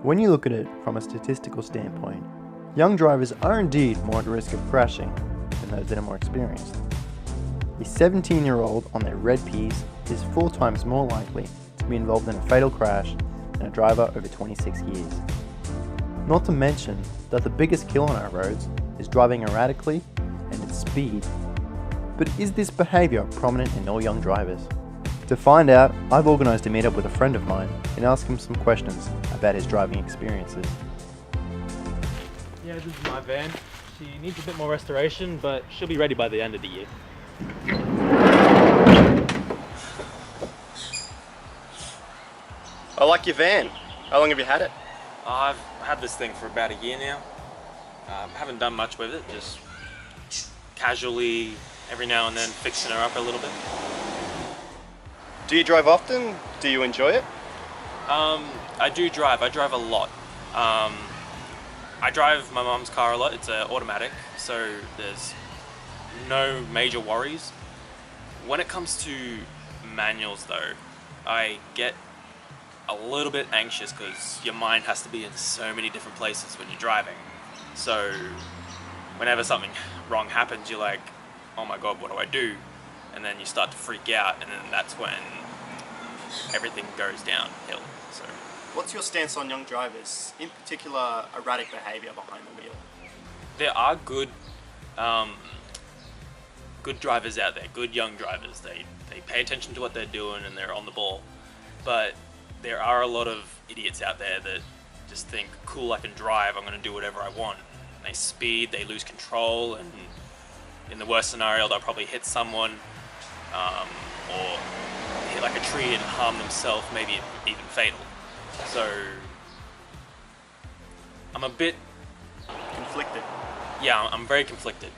When you look at it from a statistical standpoint, young drivers are indeed more at risk of crashing than those that are more experienced. A 17-year-old on their red Ps is 4 times more likely to be involved in a fatal crash than a driver over 26 years. Not to mention that the biggest kill on our roads is driving erratically and at speed. But is this behaviour prominent in all young drivers? To find out, I've organised a meetup with a friend of mine and asked him some questions about his driving experiences. Yeah, this is my van. She needs a bit more restoration, but she'll be ready by the end of the year. I like your van. How long have you had it? I've had this thing for about a year now. Haven't done much with it, just casually every now and then fixing her up a little bit. Do you drive often? Do you enjoy it? I do drive. I drive a lot. I drive my mum's car a lot. It's an automatic, so there's no major worries. When it comes to manuals though, I get a little bit anxious because your mind has to be in so many different places when you're driving. So whenever something wrong happens, you're like, oh my god, what do I do? And then you start to freak out, and then that's when everything goes downhill. So, what's your stance on young drivers, in particular erratic behaviour behind the wheel? There are good drivers out there, good young drivers. They pay attention to what they're doing and they're on the ball. But there are a lot of idiots out there that just think, cool, I can drive, I'm going to do whatever I want. And they speed, they lose control, and in the worst scenario, they'll probably hit someone or hit like a tree and harm themselves, maybe even fatal. So I'm a bit conflicted. Yeah, I'm very conflicted.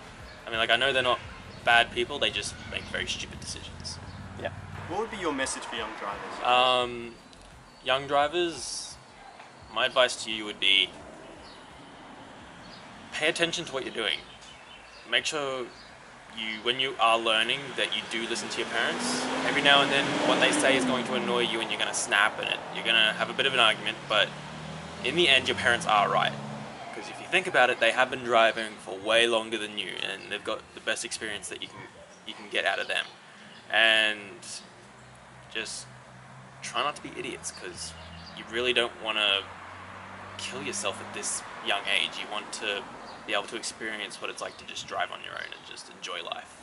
I mean, like, I know they're not bad people, they just make very stupid decisions. Yeah. What would be your message for young drivers? Young drivers, my advice to you would be pay attention to what you're doing. Make sure when you are learning, that you do listen to your parents. Every now and then what they say is going to annoy you and you're going to snap at it. You're going to have a bit of an argument, but in the end your parents are right. Because if you think about it, they have been driving for way longer than you, and they've got the best experience that you can get out of them. And just try not to be idiots, because you really don't want to kill yourself at this young age. You want to be able to experience what it's like to just drive on your own and just enjoy life.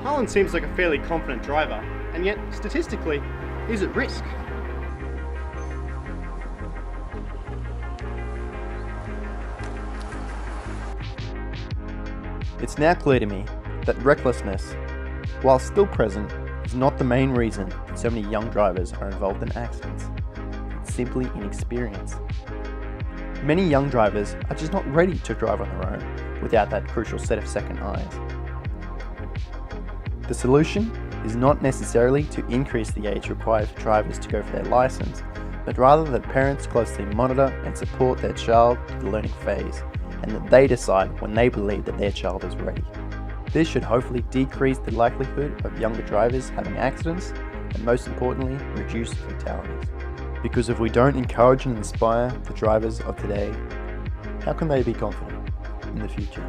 Alan seems like a fairly confident driver, and yet, statistically, he's at risk. It's now clear to me that recklessness, while still present, is not the main reason that so many young drivers are involved in accidents. It's simply inexperience. Many young drivers are just not ready to drive on their own without that crucial set of second eyes. The solution is not necessarily to increase the age required for drivers to go for their license, but rather that parents closely monitor and support their child through the learning phase, and that they decide when they believe that their child is ready. This should hopefully decrease the likelihood of younger drivers having accidents, and most importantly, reduce fatalities. Because if we don't encourage and inspire the drivers of today, how can they be confident in the future?